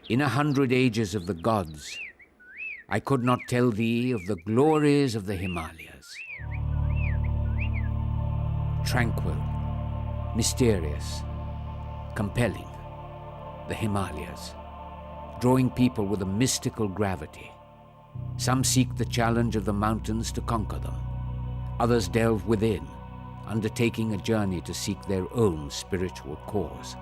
In 100 ages of the gods, I could not tell thee of the glories of the Himalayas. Tranquil, mysterious, compelling, the Himalayas, drawing people with a mystical gravity. Some seek the challenge of the mountains to conquer them. Others delve within, undertaking a journey to seek their own spiritual cause.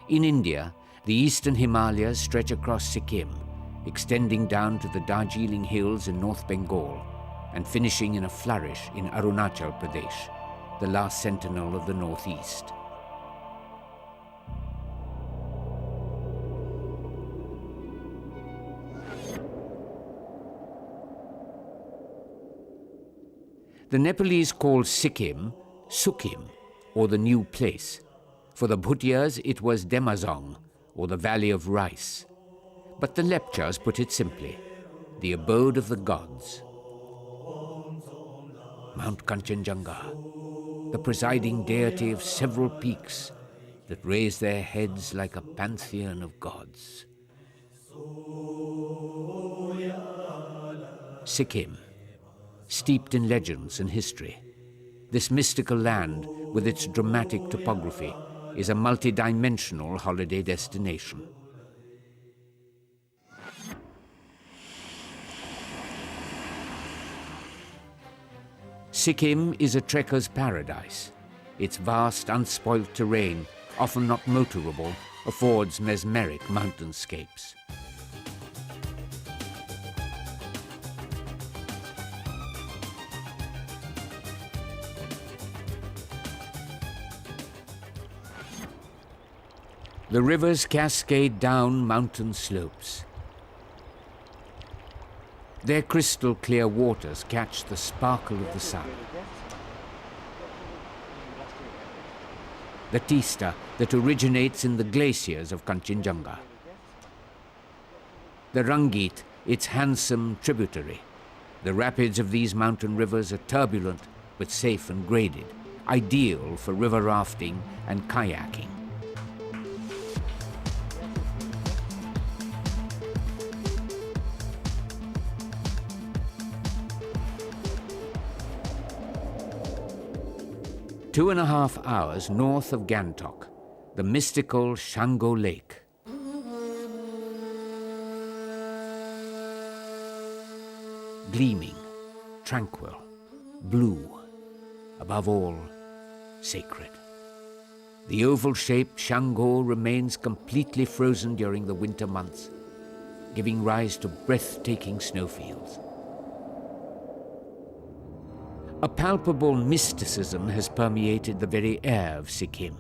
In India, the Eastern Himalayas stretch across Sikkim, extending down to the Darjeeling Hills in North Bengal and finishing in a flourish in Arunachal Pradesh, the last sentinel of the northeast. The Nepalese call Sikkim Sukkim, or the new place. For the Bhutias, it was Demazong, or the Valley of Rice. But the Lepchas put it simply, the abode of the gods. Mount Kanchenjunga, the presiding deity of several peaks that raise their heads like a pantheon of gods. Sikkim, steeped in legends and history. This mystical land, with its dramatic topography, is a multi-dimensional holiday destination. Sikkim is a trekker's paradise. Its vast, unspoilt terrain, often not motorable, affords mesmeric mountainscapes. The rivers cascade down mountain slopes. Their crystal clear waters catch the sparkle of the sun. The Tista that originates in the glaciers of Kanchenjunga. The Rangit, its handsome tributary. The rapids of these mountain rivers are turbulent but safe and graded, ideal for river rafting and kayaking. Two and a half hours north of Gantok, the mystical Shango Lake. Gleaming, tranquil, blue, above all, sacred. The oval-shaped Shango remains completely frozen during the winter months, giving rise to breathtaking snowfields. A palpable mysticism has permeated the very air of Sikkim,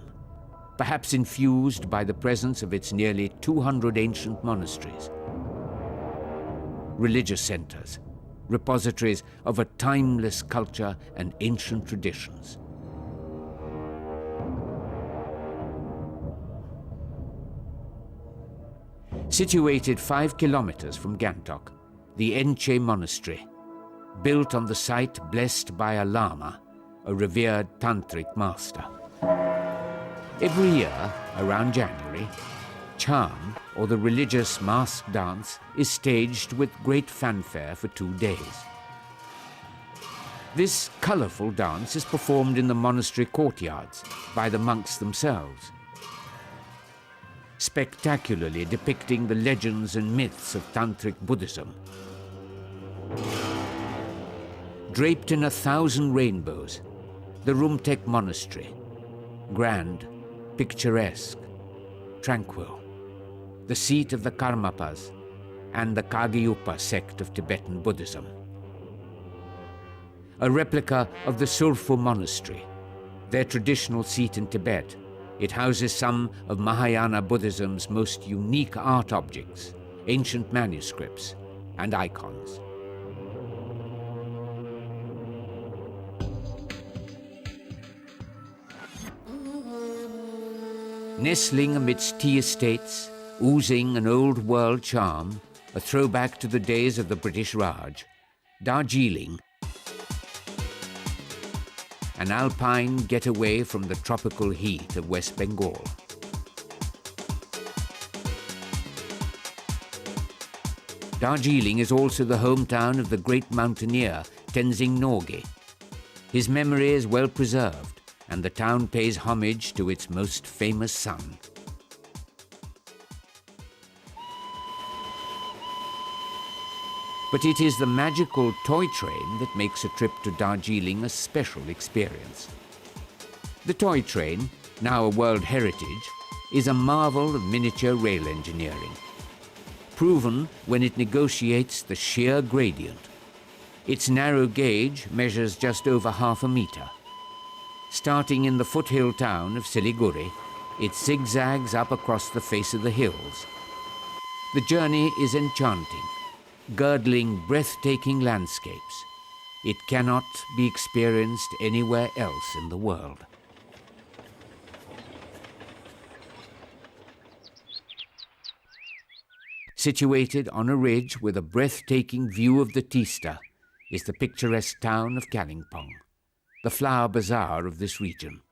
perhaps infused by the presence of its nearly 200 ancient monasteries, religious centers, repositories of a timeless culture and ancient traditions. Situated 5 kilometers from Gantok, the Enche Monastery, built on the site blessed by a lama, a revered tantric master. Every year, around January, Charm, or the religious mask dance, is staged with great fanfare for 2 days. This colorful dance is performed in the monastery courtyards by the monks themselves, spectacularly depicting the legends and myths of tantric Buddhism. Draped in 1,000 rainbows, the Rumtek Monastery, grand, picturesque, tranquil, the seat of the Karmapas and the Kagyupa sect of Tibetan Buddhism. A replica of the Surphu Monastery, their traditional seat in Tibet, it houses some of Mahayana Buddhism's most unique art objects, ancient manuscripts, and icons. Nestling amidst tea estates, oozing an old-world charm, a throwback to the days of the British Raj, Darjeeling, an alpine getaway from the tropical heat of West Bengal. Darjeeling is also the hometown of the great mountaineer Tenzing Norgay. His memory is well preserved, and the town pays homage to its most famous son. But it is the magical toy train that makes a trip to Darjeeling a special experience. The toy train, now a World Heritage, is a marvel of miniature rail engineering, proven when it negotiates the sheer gradient. Its narrow gauge measures just over half a meter. Starting in the foothill town of Siliguri, it zigzags up across the face of the hills. The journey is enchanting, girdling breathtaking landscapes. It cannot be experienced anywhere else in the world. Situated on a ridge with a breathtaking view of the Teesta is the picturesque town of Kalimpong, the flower bazaar of this region.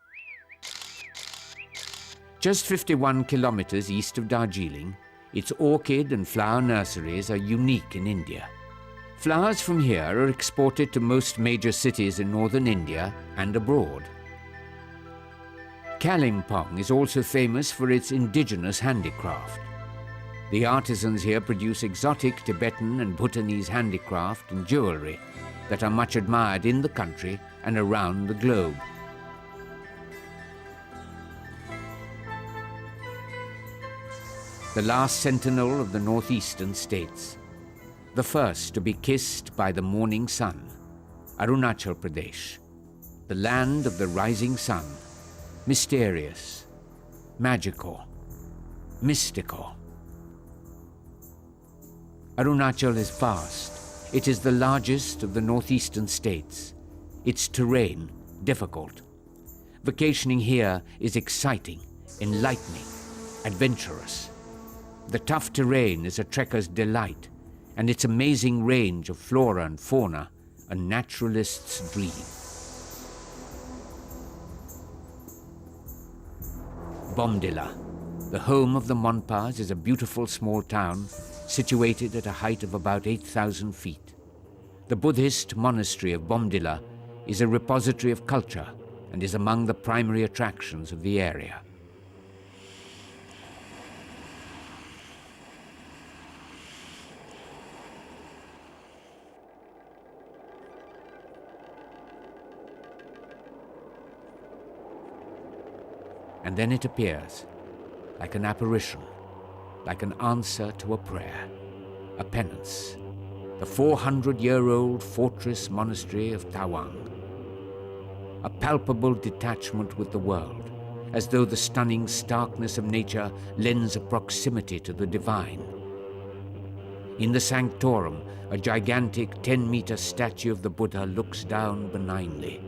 Just 51 kilometers east of Darjeeling, its orchid and flower nurseries are unique in India. Flowers from here are exported to most major cities in northern India and abroad. Kalimpong is also famous for its indigenous handicraft. The artisans here produce exotic Tibetan and Bhutanese handicraft and jewelry that are much admired in the country and around the globe. The last sentinel of the northeastern states, the first to be kissed by the morning sun, Arunachal Pradesh, the land of the rising sun, mysterious, magical, mystical. Arunachal is vast. It is the largest of the northeastern states. Its terrain difficult. Vacationing here is exciting, enlightening, adventurous. The tough terrain is a trekker's delight, and its amazing range of flora and fauna a naturalist's dream. Bomdila, the home of the Monpas, is a beautiful small town situated at a height of about 8,000 feet. The Buddhist monastery of Bomdila is a repository of culture and is among the primary attractions of the area. And then it appears, like an apparition, like an answer to a prayer, a penance, the 400-year-old fortress monastery of Tawang. A palpable detachment with the world, as though the stunning starkness of nature lends a proximity to the divine. In the sanctorum, a gigantic 10-meter statue of the Buddha looks down benignly.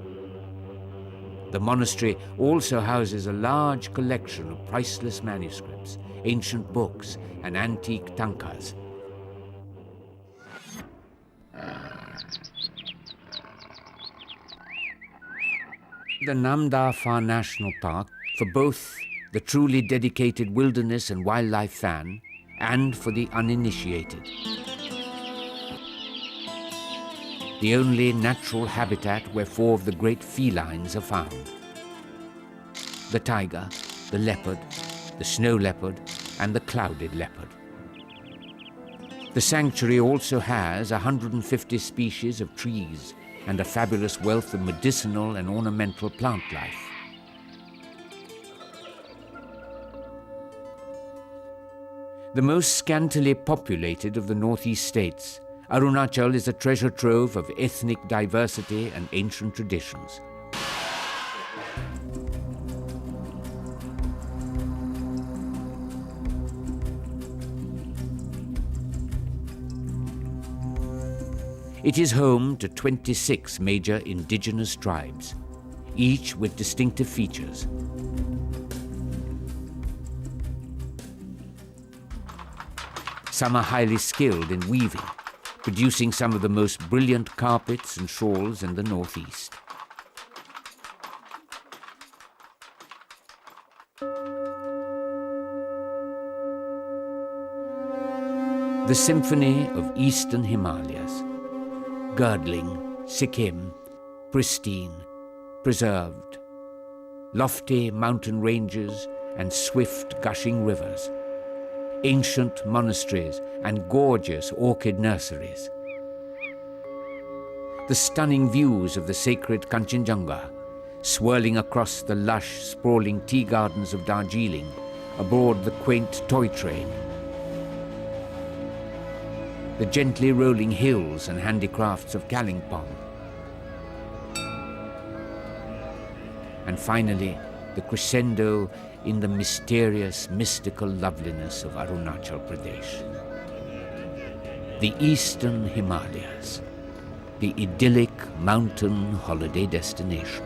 The monastery also houses a large collection of priceless manuscripts, ancient books, and antique tankas. The Namdapha National Park, for both the truly dedicated wilderness and wildlife fan and for the uninitiated. The only natural habitat where 4 of the great felines are found: the tiger, the leopard, the snow leopard, and the clouded leopard. The sanctuary also has 150 species of trees and a fabulous wealth of medicinal and ornamental plant life. The most scantily populated of the northeast states, Arunachal is a treasure trove of ethnic diversity and ancient traditions. It is home to 26 major indigenous tribes, each with distinctive features. Some are highly skilled in weaving, producing some of the most brilliant carpets and shawls in the northeast. The symphony of Eastern Himalayas, girdling, Sikkim, pristine, preserved, lofty mountain ranges and swift gushing rivers, ancient monasteries and gorgeous orchid nurseries. The stunning views of the sacred Kanchenjunga, swirling across the lush, sprawling tea gardens of Darjeeling, aboard the quaint toy train. The gently rolling hills and handicrafts of Kalimpong. And finally, the crescendo in the mysterious, mystical loveliness of Arunachal Pradesh. The Eastern Himalayas, the idyllic mountain holiday destination.